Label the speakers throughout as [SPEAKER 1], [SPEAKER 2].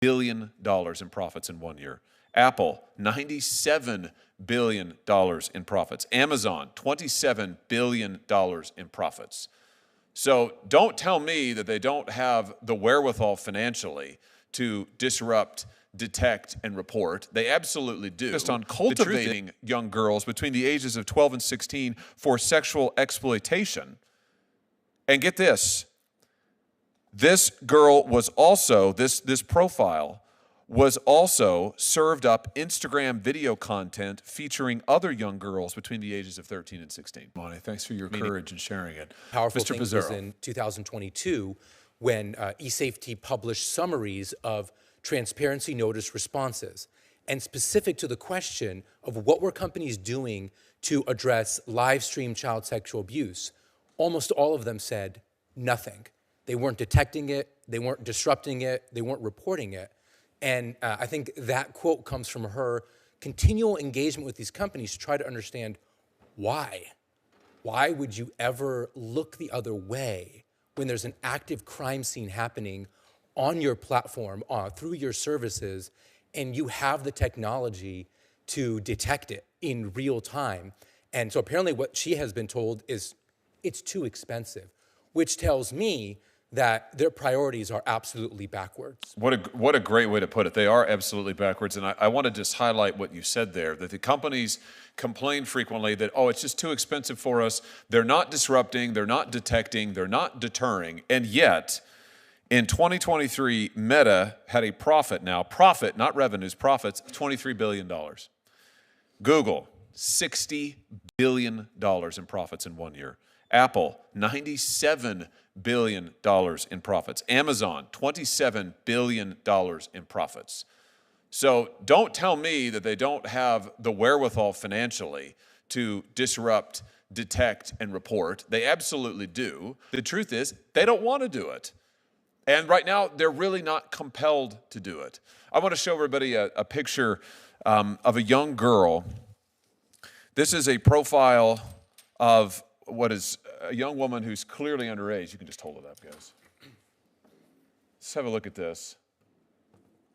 [SPEAKER 1] billion in profits in 1 year. Apple, $97 billion in profits. Amazon, $27 billion in profits. So don't tell me that they don't have the wherewithal financially to disrupt, detect, and report. They absolutely do. Just on cultivating young girls between the ages of 12 and 16 for sexual exploitation. And get this, this girl was also, this profile was also served up Instagram video content featuring other young girls between the ages of 13 and 16. Monty, thanks for your courage in sharing it.
[SPEAKER 2] Powerful
[SPEAKER 1] Mr.
[SPEAKER 2] thing was in 2022 when eSafety published summaries of transparency notice responses. And specific to the question of what were companies doing to address live stream child sexual abuse, almost all of them said nothing. They weren't detecting it, they weren't disrupting it, they weren't reporting it. And I think that quote comes from her continual engagement with these companies to try to understand why. Why would you ever look the other way when there's an active crime scene happening on your platform, through your services, and you have the technology to detect it in real time? And so apparently what she has been told is it's too expensive, which tells me that their priorities are absolutely backwards.
[SPEAKER 1] What a great way to put it. They are absolutely backwards. And I want to just highlight what you said there, that the companies complain frequently that, oh, it's just too expensive for us. They're not disrupting, they're not detecting, they're not deterring. And yet, in 2023, Meta had a profit now, profit, not revenues, profits, $23 billion. Google, $60 billion in profits in 1 year. Apple, $97 billion in profits. Amazon, $27 billion in profits. So don't tell me that they don't have the wherewithal financially to disrupt, detect, and report. They absolutely do. The truth is, they don't want to do it. And right now, they're really not compelled to do it. I want to show everybody a picture of a young girl. This is a profile of what is a young woman who's clearly underage. You can just hold it up, guys. Let's have a look at this.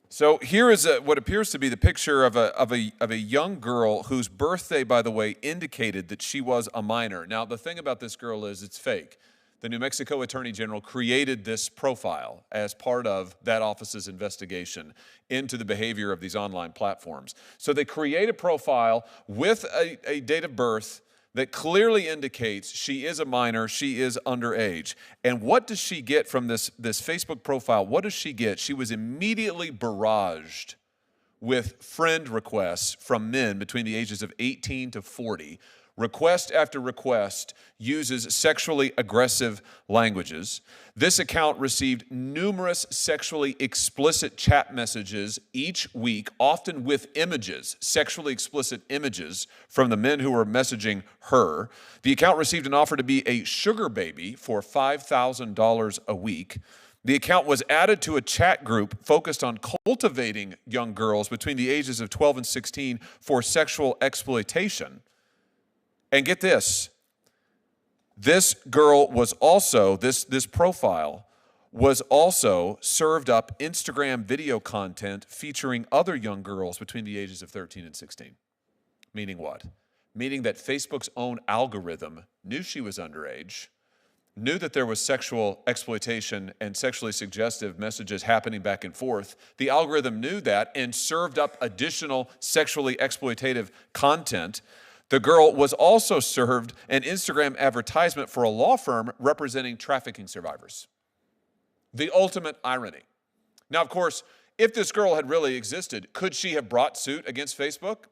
[SPEAKER 1] So here is what appears to be the picture of a young girl whose birthday, by the way, indicated that she was a minor. Now, the thing about this girl is it's fake. The New Mexico Attorney General created this profile as part of that office's investigation into the behavior of these online platforms. So they create a profile with a date of birth that clearly indicates she is a minor, she is underage. And what does she get from this Facebook profile? What does she get? She was immediately barraged with friend requests from men between the ages of 18 to 40. Request after request uses sexually aggressive languages. This account received numerous sexually explicit chat messages each week, often with images, sexually explicit images from the men who were messaging her. The account received an offer to be a sugar baby for $5,000 a week. The account was added to a chat group focused on cultivating young girls between the ages of 12 and 16 for sexual exploitation. And get this, this girl was also, this profile was also served up Instagram video content featuring other young girls between the ages of 13 and 16. Meaning what? Meaning that Facebook's own algorithm knew she was underage, knew that there was sexual exploitation and sexually suggestive messages happening back and forth. The algorithm knew that and served up additional sexually exploitative content. The girl was also served an Instagram advertisement for a law firm representing trafficking survivors. The ultimate irony. Now, of course, if this girl had really existed, could she have brought suit against Facebook?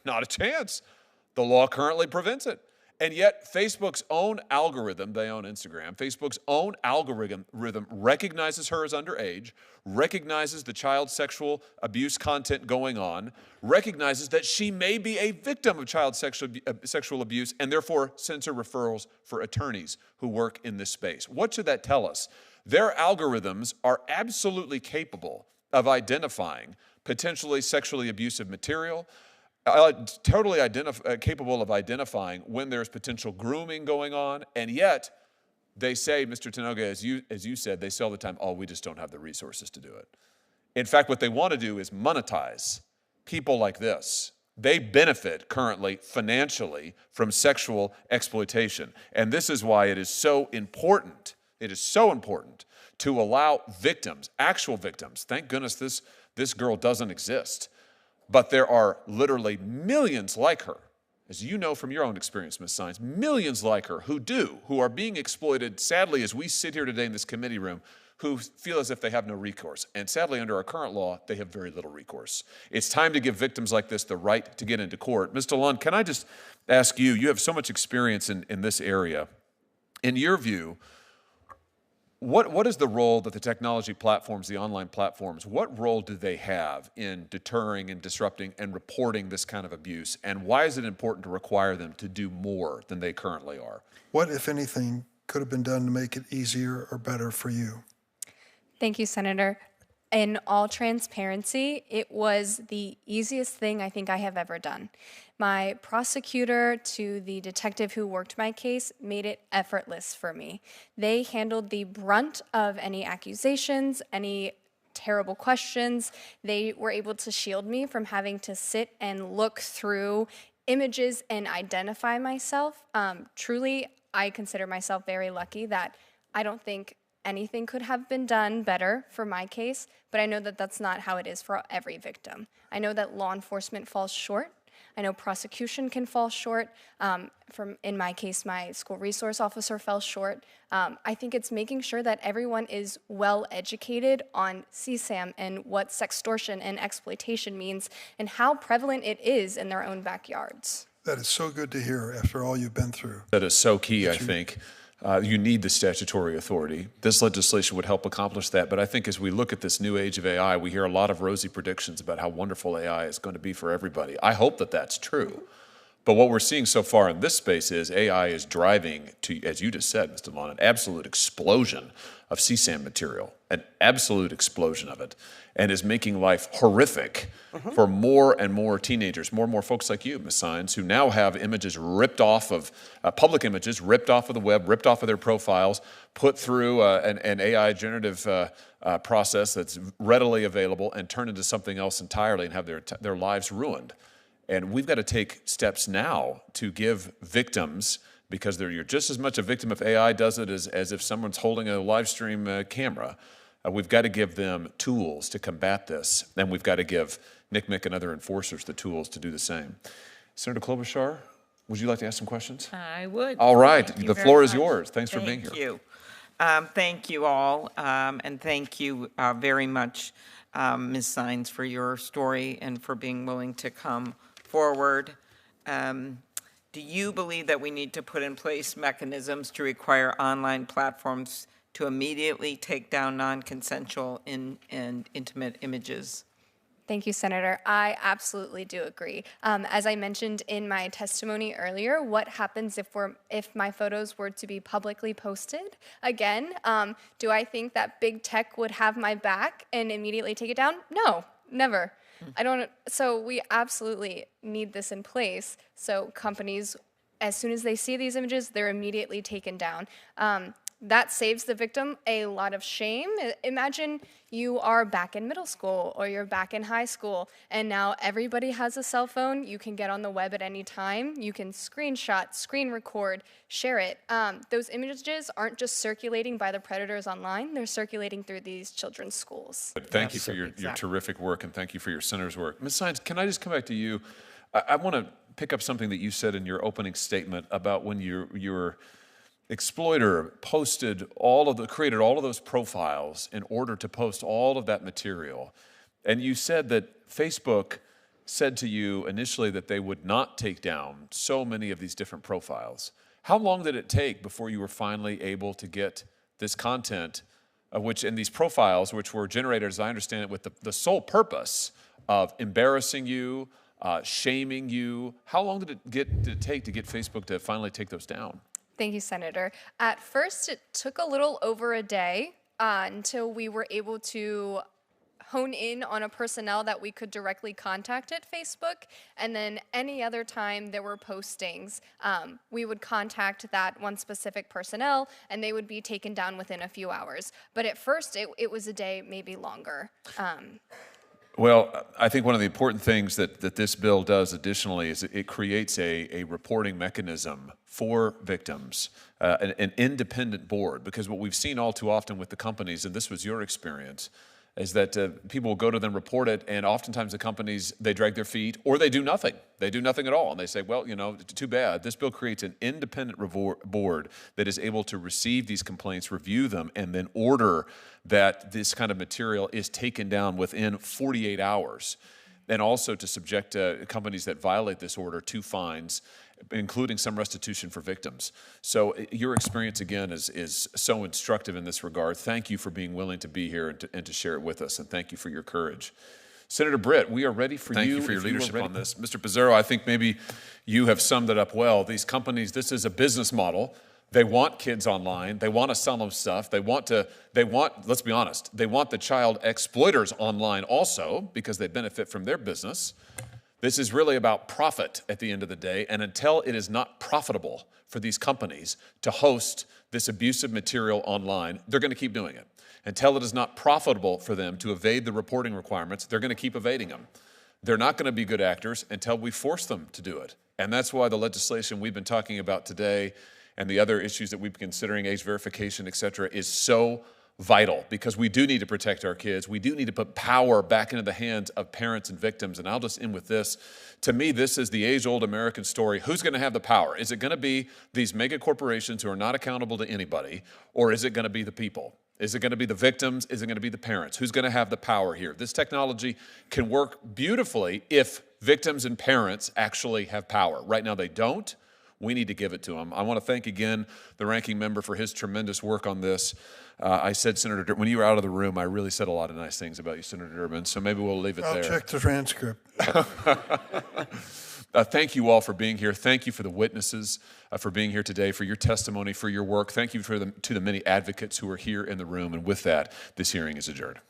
[SPEAKER 1] Not a chance. The law currently prevents it. And yet, Facebook's own algorithm, they own Instagram, Facebook's own algorithm recognizes her as underage, recognizes the child sexual abuse content going on, recognizes that she may be a victim of child sexual abuse, and therefore sends her referrals for attorneys who work in this space. What should that tell us? Their algorithms are absolutely capable of identifying potentially sexually abusive material, totally capable of identifying when there's potential grooming going on, and yet they say, Mr. Tanoga, as you said, they say all the time, oh, we just don't have the resources to do it. In fact, what they want to do is monetize people like this. They benefit currently financially from sexual exploitation. And this is why it is so important. It is so important to allow victims, actual victims. Thank goodness this girl doesn't exist. But there are literally millions like her, as you know from your own experience, Ms. Sines, millions like her who are being exploited, sadly, as we sit here today in this committee room, who feel as if they have no recourse. And sadly, under our current law, they have very little recourse. It's time to give victims like this the right to get into court. Mr. Lund, can I just ask you, you have so much experience in this area. In your view, what is the role that the technology platforms, the online platforms, what role do they have in deterring and disrupting and reporting this kind of abuse? And why is it important to require them to do more than they currently are?
[SPEAKER 3] What, if anything, could have been done to make it easier or better for you?
[SPEAKER 4] Thank you, Senator. In all transparency, it was the easiest thing I think I have ever done. My prosecutor to the detective who worked my case made it effortless for me. They handled the brunt of any accusations, any terrible questions. They were able to shield me from having to sit and look through images and identify myself. Truly, I consider myself very lucky that I don't think anything could have been done better for my case, but I know that that's not how it is for every victim. I know that law enforcement falls short. I know prosecution can fall short. In my case, my school resource officer fell short. I think it's making sure that everyone is well educated on CSAM and what sextortion and exploitation means and how prevalent it is in their own backyards.
[SPEAKER 3] That is so good to hear after all you've been through.
[SPEAKER 1] That is so key, I think. You need the statutory authority. This legislation would help accomplish that. But I think as we look at this new age of AI, we hear a lot of rosy predictions about how wonderful AI is going to be for everybody. I hope that that's true. But what we're seeing so far in this space is AI is driving to, as you just said, Mr. Lon, an absolute explosion of CSAM material, an absolute explosion of it, and is making life horrific for more and more teenagers, more and more folks like you, Ms. Sines, who now have images ripped off of, public images ripped off of the web, ripped off of their profiles, put through an AI generative process that's readily available and turned into something else entirely and have their lives ruined. And we've got to take steps now to give victims, because you're just as much a victim if AI does it as if someone's holding a live stream camera. We've got to give them tools to combat this, and we've got to give NCMEC and other enforcers the tools to do the same. Senator Klobuchar, would you like to ask some questions?
[SPEAKER 5] I would.
[SPEAKER 1] All right,
[SPEAKER 5] Thank you
[SPEAKER 1] the
[SPEAKER 5] very
[SPEAKER 1] floor is
[SPEAKER 5] much.
[SPEAKER 1] yours. Thanks for being here.
[SPEAKER 5] Thank you. Thank you all, and thank you very much, Ms. Sines, for your story and for being willing to come forward. Do you believe that we need to put in place mechanisms to require online platforms to immediately take down non-consensual and intimate images?
[SPEAKER 4] Thank you, Senator. I absolutely do agree. As I mentioned in my testimony earlier, what happens if my photos were to be publicly posted? Again, do I think that big tech would have my back and immediately take it down? No, never. So we absolutely need this in place. So companies, as soon as they see these images, they're immediately taken down. That saves the victim a lot of shame. Imagine you are back in middle school or you're back in high school and now everybody has a cell phone. You can get on the web at any time. You can screenshot, screen record, share it. Those images aren't just circulating by the predators online. They're circulating through these children's schools.
[SPEAKER 1] Thank you for your terrific work, and thank you for your senator's work. Ms. Sines, can I just come back to you? I want to pick up something that you said in your opening statement about when your exploiter created all of those profiles in order to post all of that material. And you said that Facebook said to you initially that they would not take down so many of these different profiles. How long did it take before you were finally able to get this content, and these profiles, which were generated, as I understand it, with the sole purpose of embarrassing you, shaming you? How long did it take to get Facebook to finally take those down?
[SPEAKER 4] Thank you, Senator. At first, it took a little over a day until we were able to hone in on a personnel that we could directly contact at Facebook, and then any other time there were postings, we would contact that one specific personnel, and they would be taken down within a few hours. But at first, it was a day, maybe longer.
[SPEAKER 1] Well, I think one of the important things that this bill does additionally is it creates a reporting mechanism for victims, an independent board, because what we've seen all too often with the companies, and this was your experience, is that people will go to them, report it, and oftentimes the companies, they drag their feet or they do nothing. They do nothing at all. And they say, well, you know, too bad. This bill creates an independent board that is able to receive these complaints, review them, and then order that this kind of material is taken down within 48 hours. And also to subject companies that violate this order to fines, including some restitution for victims. So your experience, again, is so instructive in this regard. Thank you for being willing to be here and to share it with us, and thank you for your courage. Senator Britt, we are ready for you. Thank you for your leadership on this. Mr. Pizzaro, I think maybe you have summed it up well. These companies, this is a business model. They want kids online. They want to sell them stuff. They want, let's be honest, they want the child exploiters online also because they benefit from their business. This is really about profit at the end of the day, and until it is not profitable for these companies to host this abusive material online, they're going to keep doing it. Until it is not profitable for them to evade the reporting requirements, they're going to keep evading them. They're not going to be good actors until we force them to do it. And that's why the legislation we've been talking about today and the other issues that we've been considering, age verification, et cetera, is so vital, because we do need to protect our kids. We do need to put power back into the hands of parents and victims. And I'll just end with this. To me, this is the age-old American story. Who's going to have the power? Is it going to be these mega corporations who are not accountable to anybody, or is it going to be the people? Is it going to be the victims? Is it going to be the parents? Who's going to have the power here? This technology can work beautifully if victims and parents actually have power. Right now they don't. We need to give it to them. I want to thank again the ranking member for his tremendous work on this. I said, Senator Durbin, when you were out of the room, I really said a lot of nice things about you, Senator Durbin, so maybe we'll leave it there.
[SPEAKER 3] I'll check the transcript.
[SPEAKER 1] Thank you all for being here. Thank you for the witnesses for being here today, for your testimony, for your work. Thank you to the many advocates who are here in the room. And with that, this hearing is adjourned.